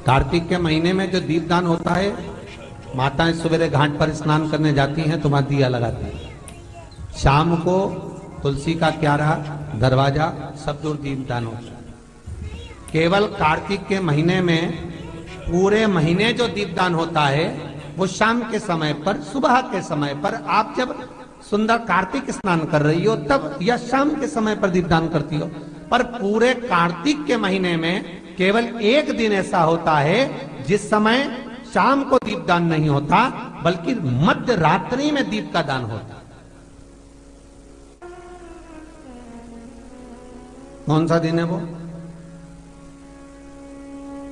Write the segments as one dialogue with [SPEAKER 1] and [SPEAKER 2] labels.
[SPEAKER 1] कार्तिक के महीने में जो दीपदान होता है, माताएं सवेरे घाट पर स्नान करने जाती हैं तो वहां दिया लगाती हैं। शाम को तुलसी का क्यारा, दरवाजा सब दूर दीपदान होता है। केवल कार्तिक के महीने में पूरे महीने जो दीपदान होता है वो शाम के समय पर, सुबह के समय पर, आप जब सुंदर कार्तिक स्नान कर रही हो तब, या शाम के समय पर दीपदान करती हो। पर पूरे कार्तिक के महीने में केवल एक दिन ऐसा होता है जिस समय शाम को दीपदान नहीं होता, बल्कि मध्य रात्रि में दीप का दान होता है। कौन सा दिन है वो?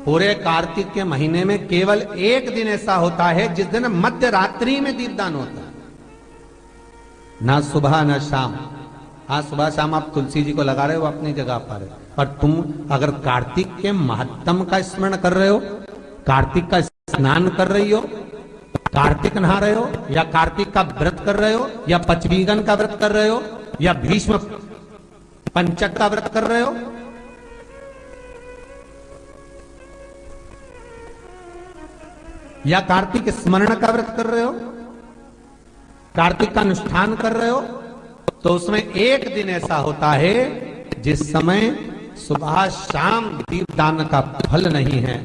[SPEAKER 1] पूरे कार्तिक के महीने में केवल एक दिन ऐसा होता है जिस दिन मध्य रात्रि में दीपदान होता है, ना सुबह ना शाम। हाँ, सुबह शाम आप तुलसी जी को लगा रहे हो अपनी जगह पर तुम अगर कार्तिक के महत्तम का स्मरण कर रहे हो, कार्तिक का स्नान कर रही हो, कार्तिक नहा रहे हो, या कार्तिक का व्रत कर रहे हो, या पचवीगन का व्रत कर रहे हो, या भीष्म पंचक का व्रत कर रहे हो, या कार्तिक स्मरण का व्रत कर रहे हो, कार्तिक का अनुष्ठान कर रहे हो, तो उसमें एक दिन ऐसा होता है जिस समय सुबह शाम दीपदान का फल नहीं है,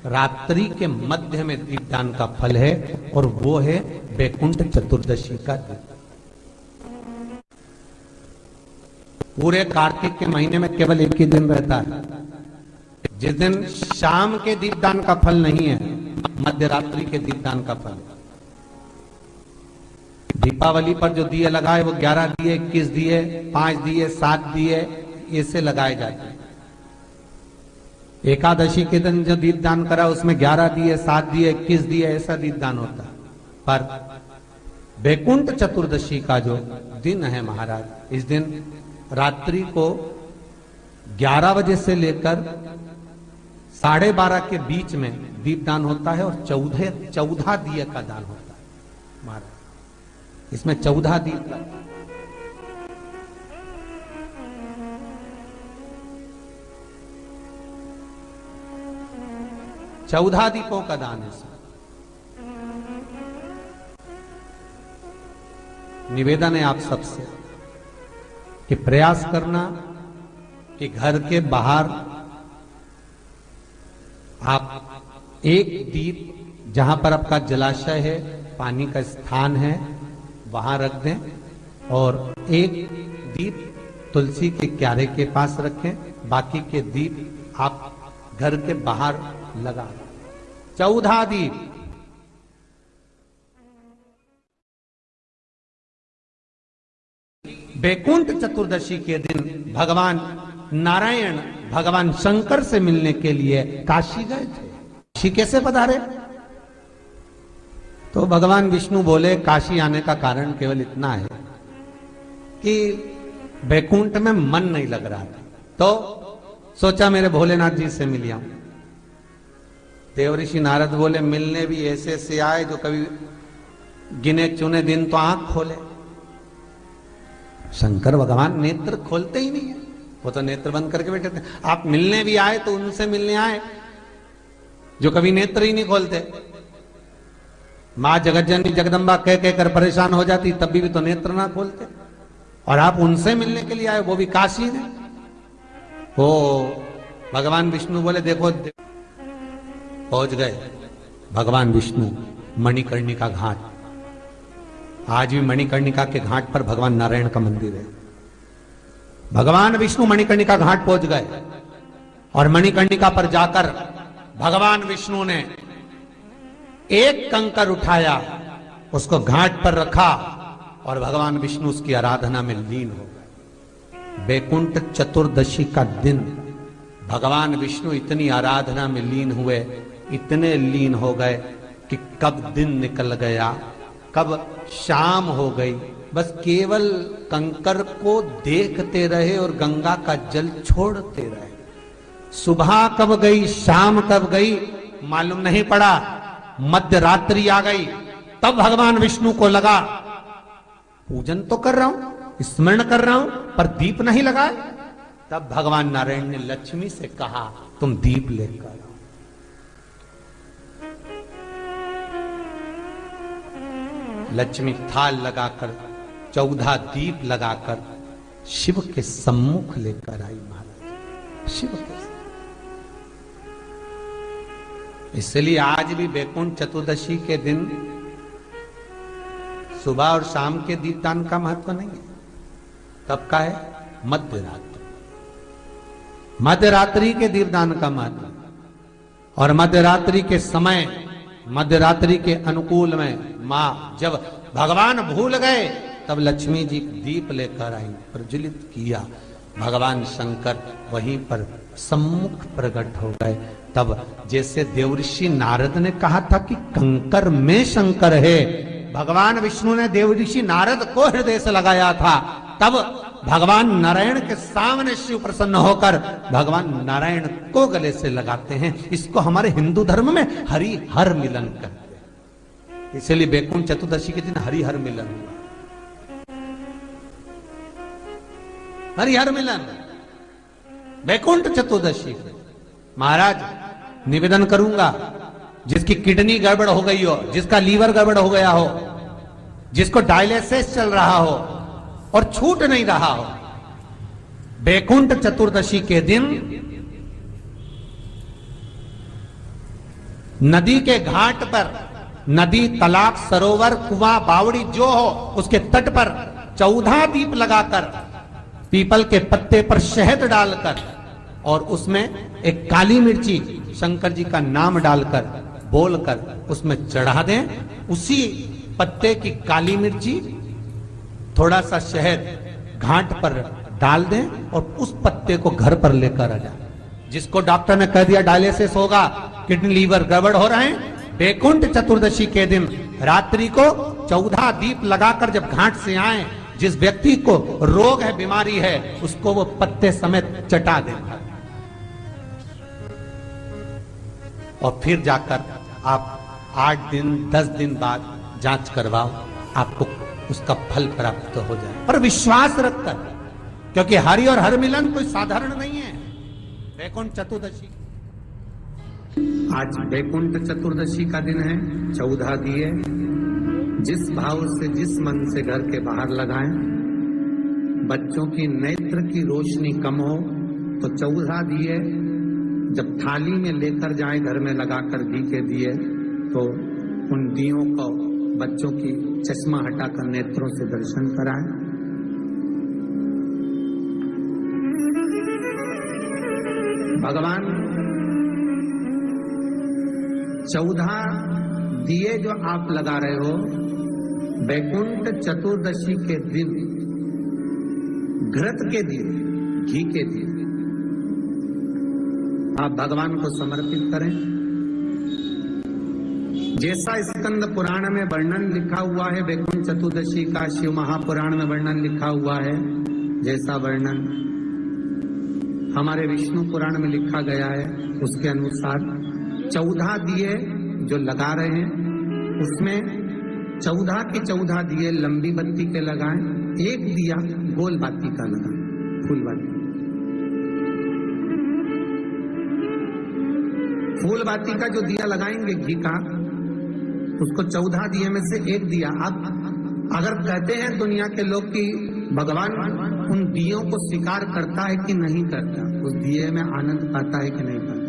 [SPEAKER 1] रात्रि के मध्य में दीपदान का फल है, और वो है वैकुंठ चतुर्दशी का दिन। पूरे कार्तिक के महीने में केवल एक ही दिन रहता है जिस दिन शाम के दीपदान का फल नहीं है, मध्य रात्रि के दीपदान का फल है। दीपावली पर जो दिए लगाए वो 11 दिए, 21 दिए, 5 दिए, 7 दिए, ऐसे लगाए जाते हैं। एकादशी के दिन जो दीपदान करा उसमें 11 दिए, 7 दिए, 21 दिए, ऐसा दीपदान होता है। पर वैकुंठ चतुर्दशी का जो दिन है महाराज, इस दिन रात्रि को 11 बजे से लेकर 12:30 के बीच में दीपदान होता है, और 14 दिए का दान होता है महाराज। इसमें 14 दीप लगता है। 14 दीपों का दान है। निवेदन है आप सबसे कि प्रयास करना कि घर के बाहर आप एक दीप, जहां पर आपका जलाशय है, पानी का स्थान है, वहां रख दें, और एक दीप तुलसी के क्यारे के पास रखें, बाकी के दीप आप घर के बाहर लगा दें। 14 दीप। वैकुंठ चतुर्दशी के दिन भगवान नारायण भगवान शंकर से मिलने के लिए काशी गए थे। काशी कैसे पधारे? तो भगवान विष्णु बोले काशी आने का कारण केवल इतना है कि वैकुंठ में मन नहीं लग रहा था, तो सोचा मेरे भोलेनाथ जी से मिल आऊं। देवऋषि नारद बोले मिलने भी ऐसे से आए जो कभी गिने चुने दिन तो आंख खोले। शंकर भगवान नेत्र खोलते ही नहीं है, वो तो नेत्र बंद करके बैठे थे। आप मिलने भी आए तो उनसे मिलने आए जो कभी नेत्र ही नहीं खोलते। मां जगतजननी जगदम्बा कह कहकर परेशान हो जाती, तब भी तो नेत्र ना खोलते, और आप उनसे मिलने के लिए आए, वो भी काशी में। वो भगवान विष्णु बोले देखो, पहुंच गए भगवान विष्णु मणिकर्णिका घाट। आज भी मणिकर्णिका के घाट पर भगवान नारायण का मंदिर है। भगवान विष्णु मणिकर्णिका घाट पहुंच गए, और मणिकर्णिका पर जाकर भगवान विष्णु ने एक कंकर उठाया, उसको घाट पर रखा, और भगवान विष्णु उसकी आराधना में लीन हो गए। वैकुंठ चतुर्दशी का दिन भगवान विष्णु इतनी आराधना में लीन हुए, इतने लीन हो गए कि कब दिन निकल गया, कब शाम हो गई, बस केवल कंकर को देखते रहे और गंगा का जल छोड़ते रहे। सुबह कब गई, शाम कब गई, मालूम नहीं पड़ा। मध्य रात्रि आ गई, तब भगवान विष्णु को लगा पूजन तो कर रहा हूं, स्मरण कर रहा हूं, पर दीप नहीं लगाए। तब भगवान नारायण ने लक्ष्मी से कहा तुम दीप लेकर आओ। लक्ष्मी थाल लगाकर 14 दीप लगाकर शिव के सम्मुख लेकर आई महाराज, शिव के। इसलिए आज भी वैकुंठ चतुर्दशी के दिन सुबह और शाम के दीपदान का महत्व नहीं है। तब का है? मध्य रात्रि, मध्य रात्रि के दीपदान का महत्व। और मध्य रात्रि के समय, मध्य रात्रि के अनुकूल में मां जब भगवान भूल गए तब लक्ष्मी जी दीप लेकर आई, प्रज्वलित किया। भगवान शंकर वहीं पर सम्मुख प्रकट हो गए। तब जैसे देवऋषि नारद ने कहा था कि कंकर में शंकर है, भगवान विष्णु ने देवऋषि नारद को हृदय से लगाया था। तब भगवान नारायण के सामने शिव प्रसन्न होकर भगवान नारायण को गले से लगाते हैं। इसको हमारे हिंदू धर्म में हरि हर मिलन कहते हैं। इसलिए वैकुंठ चतुर्दशी के दिन हरि हर मिलन हुआ, हरि हर मिलन वैकुंठ चतुर्दशी। महाराज निवेदन करूंगा, जिसकी किडनी गड़बड़ हो गई हो, जिसका लीवर गड़बड़ हो गया हो, जिसको डायलिसिस चल रहा हो और छूट नहीं रहा हो, वैकुंठ चतुर्दशी के दिन नदी के घाट पर, नदी, तालाब, सरोवर, कुआं, बावड़ी जो हो, उसके तट पर 14 दीप लगाकर, पीपल के पत्ते पर शहद डालकर और उसमें एक काली मिर्ची शंकर जी का नाम डालकर बोलकर उसमें चढ़ा दें। उसी पत्ते की काली मिर्ची, थोड़ा सा शहद घाट पर डाल दें और उस पत्ते को घर पर लेकर आ जाए। जिसको डॉक्टर ने कह दिया डायलिसिस होगा, किडनी लीवर गड़बड़ हो रहे हैं, वैकुंठ चतुर्दशी के दिन रात्रि को 14 दीप लगाकर जब घाट से आए, जिस व्यक्ति को रोग है, बीमारी है, उसको वो पत्ते समेत चटा देता। और फिर जाकर आप 8 दिन 10 दिन बाद जांच करवाओ, आपको उसका फल प्राप्त हो जाए। पर विश्वास रखकर, क्योंकि हरि और हर मिलन कोई साधारण नहीं है। वैकुंठ चतुर्दशी, आज वैकुंठ चतुर्दशी का दिन है। 14 दिए जिस भाव से, जिस मन से घर के बाहर लगाएं। बच्चों की नेत्र की रोशनी कम हो तो 14 दिए जब थाली में लेकर जाए, घर में लगाकर घी के दिए, तो उन दियों को बच्चों की चश्मा हटाकर नेत्रों से दर्शन कराएं। भगवान 14 दिए जो आप लगा रहे हो, वैकुंठ चतुर्दशी के दिन घृत के दिए, घी के दिए आप भगवान को समर्पित करें। जैसा स्कंद पुराण में वर्णन लिखा हुआ है वैकुंठ चतुर्दशी का, शिव महापुराण में वर्णन लिखा हुआ है, जैसा वर्णन हमारे विष्णु पुराण में लिखा गया है, उसके अनुसार 14 दिए जो लगा रहे हैं, उसमें 14 के 14 दिए लंबी बत्ती के लगाएं, एक दिया गोल बाती का लगाएं, फूल बाती। फूल बाती का जो दिया लगाएंगे घी का, उसको 14 दिए में से एक दिया। अब अगर कहते हैं दुनिया के लोग कि भगवान उन दियों को स्वीकार करता है कि नहीं करता, उस दिए में आनंद पाता है कि नहीं पाता,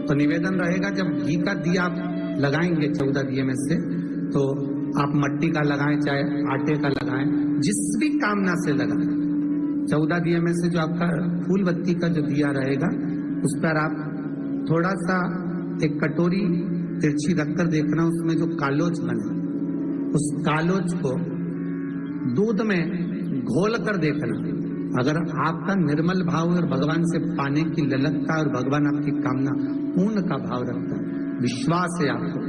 [SPEAKER 1] तो निवेदन रहेगा जब घी का दिया आप लगाएंगे 14 दिए में से, तो आप मट्टी का लगाएं चाहे आटे का लगाएं, जिस भी कामना से लगाएं। 14 दिए में से जो आपका फूल बत्ती का जो दिया रहेगा, उस पर आप थोड़ा सा एक कटोरी तिरछी रखकर देखना, उसमें जो कालोज बने, उस कालोज को दूध में घोल कर देखना। अगर आपका निर्मल भाव और भगवान से पाने की ललकता और भगवान आपकी कामना पूर्ण का भाव रखता है, विश्वास है आपको,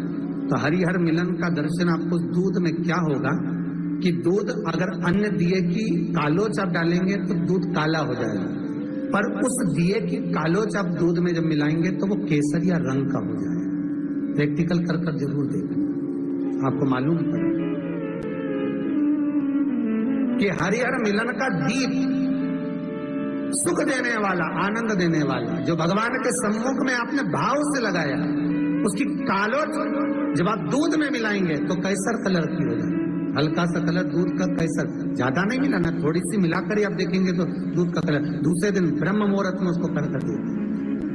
[SPEAKER 1] तो हरिहर मिलन का दर्शन आपको दूध में क्या होगा कि दूध अगर अन्य दिए की कालोच आप डालेंगे तो दूध काला हो जाएगा, पर उस दिए की कालोच आप दूध में जब मिलाएंगे तो वो केसरिया रंग का हो जाएगा। प्रैक्टिकल कर कर जरूर देखना, आपको मालूम पड़ेगा कि हरिहर मिलन का दीप सुख देने वाला, आनंद देने वाला, जो भगवान के सम्मुख में आपने भाव से लगाया, उसकी कालोच जब आप दूध में मिलाएंगे तो कैसर कलर की हो जाए, हल्का सा कलर दूध का कैसा, ज्यादा नहीं मिलाना, थोड़ी सी मिलाकर ही आप देखेंगे तो दूध का कलर। दूसरे दिन ब्रह्म मुहूर्त में उसको कर दो।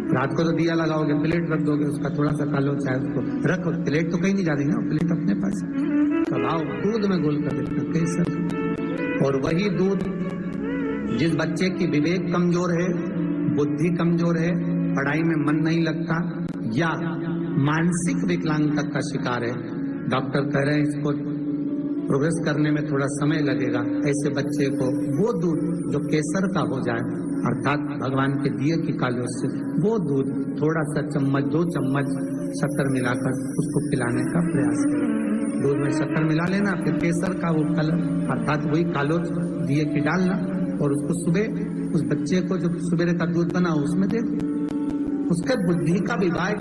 [SPEAKER 1] रात को तो दिया लगाओगे, प्लेट रख दोगे, उसका थोड़ा सा कालो चाहे उसको रखो, प्लेट तो कहीं नहीं जा रही ना, प्लेट अपने पास। तब आओ दूध में घोल कर देखना कैसा। और वही दूध जिस बच्चे की विवेक कमजोर है, बुद्धि कमजोर है, पढ़ाई में मन नहीं लगता या मानसिक विकलांगता का शिकार है, डॉक्टर कह रहे हैं इसको प्रोग्रेस करने में थोड़ा समय लगेगा, ऐसे बच्चे को वो दूध जो केसर का हो जाए, अर्थात भगवान के दिए की कालों से वो दूध थोड़ा सा चम्मच 2 चम्मच शक्कर मिलाकर उसको पिलाने का प्रयास करें। दूध में शक्कर मिला लेना, फिर केसर का वो कलर अर्थात वही कालो दिए की डालना और उसको सुबह उस बच्चे को जो सुबह का दूध बना उसमें दे दो। उसके बुद्धि का विभाग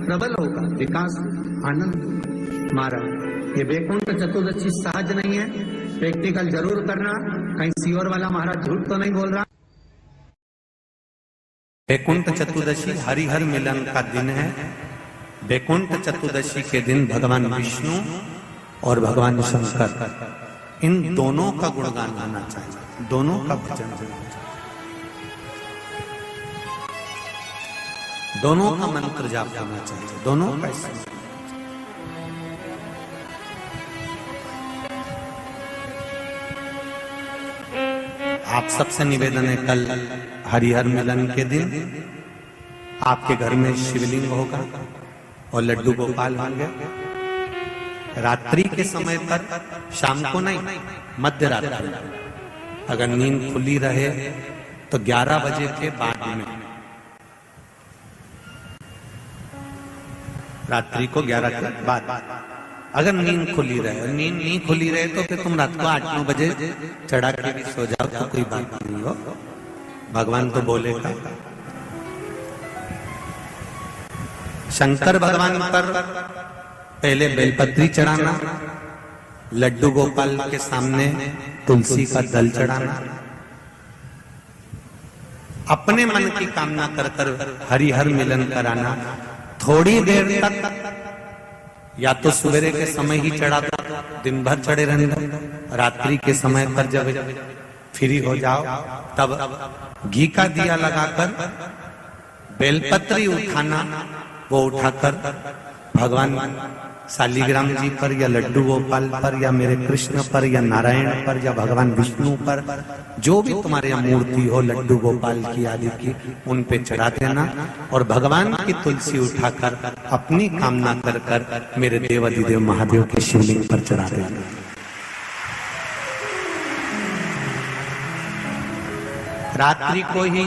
[SPEAKER 1] प्रबल होगा, विकास आनंद मारा। ये वैकुंठ चतुर्दशी सहज नहीं है, प्रैक्टिकल जरूर करना। कहीं सीवर वाला महाराज झूठ तो नहीं बोल रहा।
[SPEAKER 2] वैकुंठ चतुर्दशी हरिहर मिलन का दिन है। वैकुंठ चतुर्दशी के दिन भगवान विष्णु और भगवान शंकर इन दोनों का गुणगान गाना चाहिए, दोनों का भजन करना चाहिए, दोनों का मंत्र जाप करना चाहिए, दोनों का। आप सबसे निवेदन है, कल हरिहर मिलन के दिन आपके घर में शिवलिंग होगा और लड्डू गोपाल होंगे। रात्रि के समय पर, शाम को नहीं, मध्य रात्रि, अगर नींद खुली रहे तो 11 बजे के बाद में, रात्रि को 11 के बाद अगर नींद खुली रहे, नींद नहीं खुली रहे तो फिर तुम रात को 8-9 बजे चढ़ा के भी सो जाओ तो कोई बात नहीं हो, भगवान तो बोलेगा। शंकर भगवान पर पहले बेलपत्री चढ़ाना, लड्डू गोपाल के सामने तुलसी का दल चढ़ाना, अपने मन की कामना कर कर हरिहर मिलन कराना। थोड़ी देर तक या तो सवेरे के समय ही चढ़ा दो, दिन भर चढ़े रहने दो, रात्रि के समय पर जब फ्री हो जाओ तब घी का दिया लगाकर बेलपत्री उठाना, वो उठाकर भगवान शालिग्राम जी पर या लड्डू गोपाल पर या मेरे कृष्ण पर या नारायण पर या भगवान विष्णु पर, जो भी तुम्हारे यहाँ मूर्ति हो लड्डू गोपाल की आदि की, उन पे चढ़ा देना और भगवान की तुलसी उठाकर अपनी कामना कर कर मेरे देवाधिदेव महादेव के शिवलिंग पर चढ़ा देना। रात्रि को ही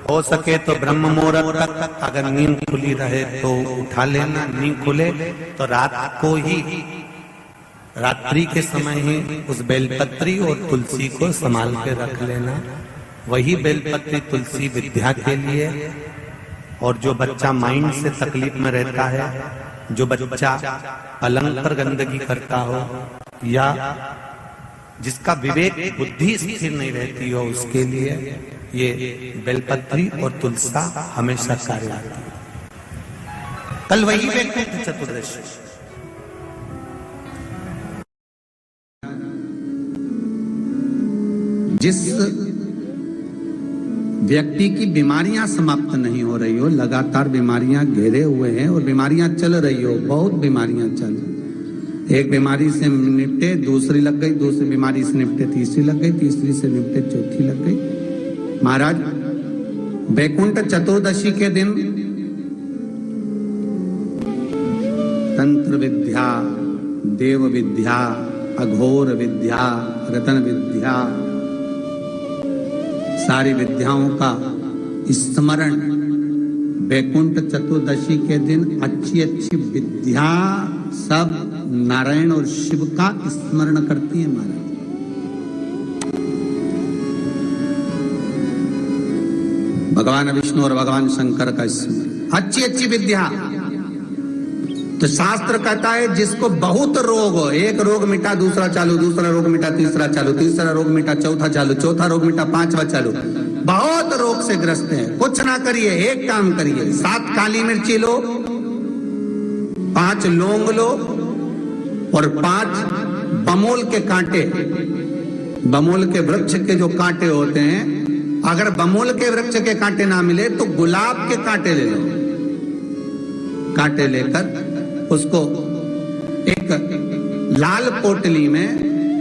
[SPEAKER 2] हो सके तो ब्रह्म मुहूर्त तक, अगर नींद खुली रहे तो उठा लेना, नींद खुले तो रात को ही, रात्रि के समय ही उस बेलपत्री और तुलसी को संभाल के रख लेना। वही बेलपत्री तुलसी विद्या के लिए, और जो बच्चा माइंड से तकलीफ में रहता है, जो बच्चा पलंग पर गंदगी करता हो या जिसका विवेक बुद्धि स्थिर नहीं रहती हो, उसके लिए ये बेलपत्री और तुलसा हमेशा कार्य आती है। कल वही वैकुंठ चतुर्दशी।
[SPEAKER 1] जिस व्यक्ति की बीमारियां समाप्त नहीं हो रही हो, लगातार बीमारियां घेरे हुए हैं और बीमारियां चल रही हो, बहुत बीमारियां चल, एक बीमारी से निपटे दूसरी लग गई, दूसरी बीमारी से निपटे तीसरी लग गई, तीसरी से निपटे चौथी लग गई। महाराज वैकुंठ चतुर्दशी के दिन तंत्र विद्या, देव विद्या, अघोर विद्या, रतन विद्या, सारी विद्याओं का स्मरण वैकुंठ चतुर्दशी के दिन अच्छी अच्छी विद्या सब नारायण और शिव का स्मरण करती है महाराज। भगवान विष्णु और भगवान शंकर का स्मरण, अच्छी अच्छी विद्या। तो शास्त्र कहता है जिसको बहुत रोग हो, एक रोग मिटा दूसरा चालू, दूसरा रोग मिटा तीसरा चालू, तीसरा रोग मिटा चौथा चालू, चौथा रोग मिटा पांचवा चालू, बहुत रोग से ग्रस्त है। कुछ ना करिए, एक काम करिए, 7 काली मिर्ची लो, 5 लौंग लो, और 5 बमोल के कांटे, बमोल के वृक्ष के जो कांटे होते हैं, अगर बमोल के वृक्ष के कांटे ना मिले तो गुलाब के कांटे ले लो। कांटे लेकर उसको एक लाल पोटली में,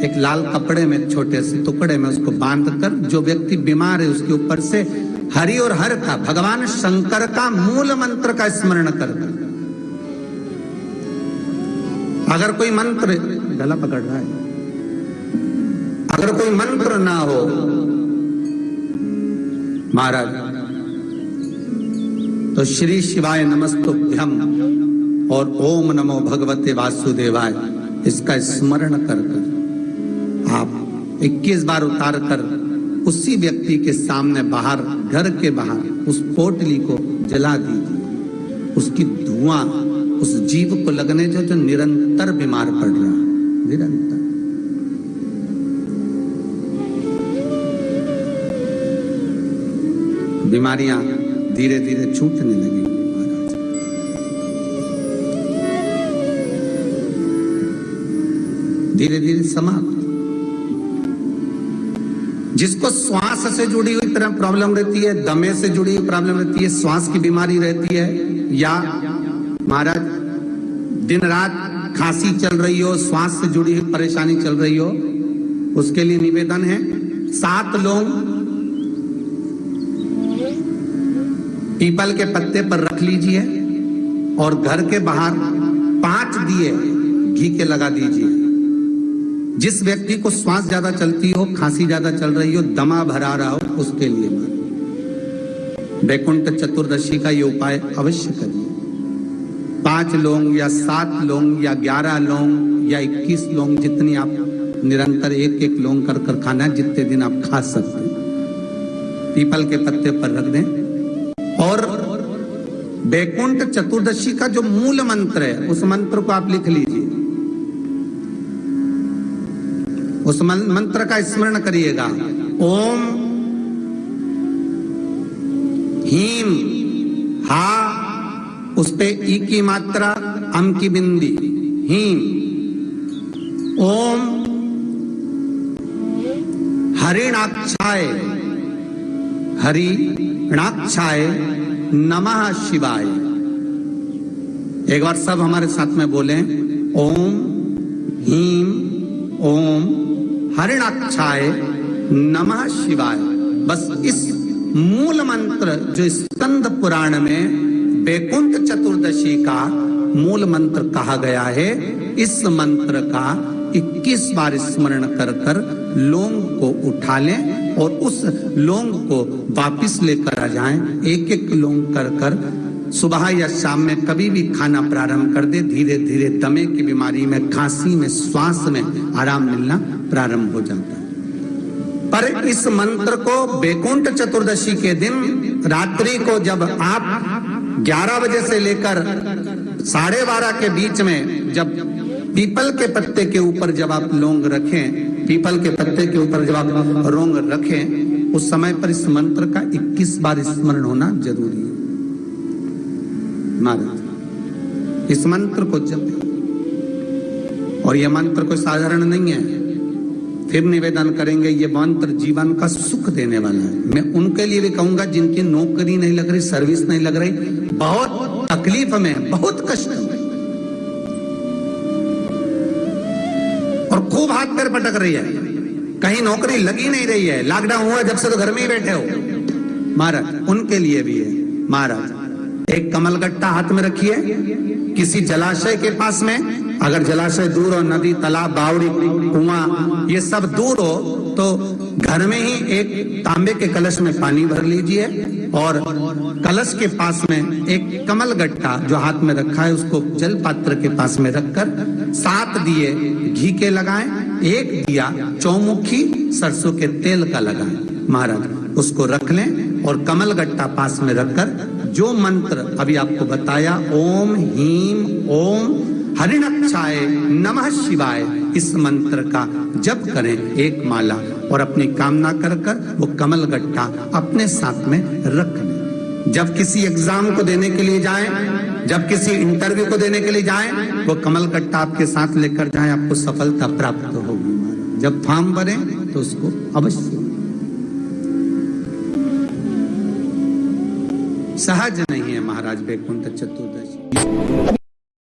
[SPEAKER 1] एक लाल कपड़े में, छोटे से टुकड़े में उसको बांधकर, जो व्यक्ति बीमार है उसके ऊपर से हरि और हर का, भगवान शंकर का मूल मंत्र का स्मरण कर। अगर कोई मंत्र, गला पकड़ रहा है, अगर कोई मंत्र ना हो महाराज, तो श्री शिवाय नमस्तुभ्यम और ओम नमो भगवते वासुदेवाय, इसका स्मरण कर आप 21 बार उतार कर उसी व्यक्ति के सामने बाहर, घर के बाहर उस पोटली को जला दीजिए। उसकी धुआं उस जीव को लगने जो निरंतर बीमार पड़ रहा है, निरंतर। बीमारियां धीरे धीरे छूटने लगेंगी महाराज। धीरे धीरे समाप्त। जिसको श्वास से जुड़ी हुई तरह प्रॉब्लम रहती है, दमे से जुड़ी हुई प्रॉब्लम रहती है, श्वास की बीमारी रहती है, या महाराज दिन रात खांसी चल रही हो, श्वास से जुड़ी हुई परेशानी चल रही हो, उसके लिए निवेदन है 7 लौंग पीपल के पत्ते पर रख लीजिए और घर के बाहर 5 दिए घी के लगा दीजिए। जिस व्यक्ति को श्वास ज्यादा चलती हो, खांसी ज्यादा चल रही हो, दमा भरा रहा हो, उसके लिए वैकुंठ चतुर्दशी का ये उपाय अवश्य करिए। 5 लौंग या 7 लौंग या 11 लौंग या 21 लौंग, जितनी आप निरंतर एक लौंग कर खाना, जितने दिन आप खा सकते हैं, पीपल के पत्ते पर रख दें। और वैकुंठ चतुर्दशी का जो मूल मंत्र है, उस मंत्र को आप लिख लीजिए। उस मंत्र का स्मरण करिएगा। ओम हीम हा, उस पे ई की मात्रा, अम की बिंदी, हीम। ओम हरिणाक्षाय, हरिणाक्षाय नमः शिवाय। एक बार सब हमारे साथ में बोलें, ओम हीम ओम हरिणाक्षाय नमः शिवाय। बस इस मूल मंत्र जो स्कंद पुराण में वैकुंठ चतुर्दशी का मूल मंत्र कहा गया है, इस मंत्र का 21 बार स्मरण कर कर लौंग को उठा लें और उस लौंग को वापिस लेकर आ जाएं। एक लौंग कर कर सुबह या शाम में कभी भी खाना प्रारंभ कर दे। धीरे धीरे दमे की बीमारी में, खांसी में, श्वास में आराम मिलना प्रारंभ हो जाता है। पर इस मंत्र को वैकुंठ चतुर्दशी के दिन रात्रि को जब आप 11 बजे से लेकर 12:30 के बीच में, जब पीपल के पत्ते के ऊपर जब आप लौंग रखें, पीपल के पत्ते के ऊपर जब आप लौंग रखें, उस समय पर इस मंत्र का 21 बार स्मरण होना जरूरी है महाराज। इस मंत्र को जपें, और यह मंत्र कोई साधारण नहीं है। फिर निवेदन करेंगे, ये मंत्र जीवन का सुख देने वाला है। मैं उनके लिए भी कहूंगा जिनकी नौकरी नहीं लग रही, सर्विस नहीं लग रही, बहुत तकलीफ में, बहुत कष्ट में, और खूब हाथ पैर पटक रही है, कहीं नौकरी लगी नहीं रही है, लॉकडाउन हुआ जब से तो घर में ही बैठे हो महाराज, उनके लिए भी है महाराज। एक कमलगट्टा हाथ में रखिए, किसी जलाशय के पास में, अगर जलाशय दूर हो, नदी, तालाब, बावड़ी, कुआं, ये सब दूर हो, तो घर में ही एक तांबे के कलश में पानी भर लीजिए और कलश के पास में एक कमलगट्टा जो हाथ में रखा है उसको जल पात्र के पास में रखकर 7 दिए घी के लगाएं, 1 दिया चौमुखी सरसों के तेल का लगाएं महाराज। उसको रख लें और कमलगट्टा पास में रखकर जो मंत्र अभी आपको बताया, ओम हीम ओम हरिणाक्षाय नमः शिवाय, इस मंत्र का जप करें 1 माला, और अपनी कामना कर कर वो कमलगट्टा अपने साथ में रख लें। जब किसी एग्जाम को देने के लिए जाएं, जब किसी इंटरव्यू को देने के लिए जाएं, वो कमल कट्टा आपके साथ लेकर जाएं, आपको सफलता प्राप्त होगी। जब फॉर्म भरे तो उसको अवश्य, सहज नहीं है महाराज वैकुंठ चतुर्दशी।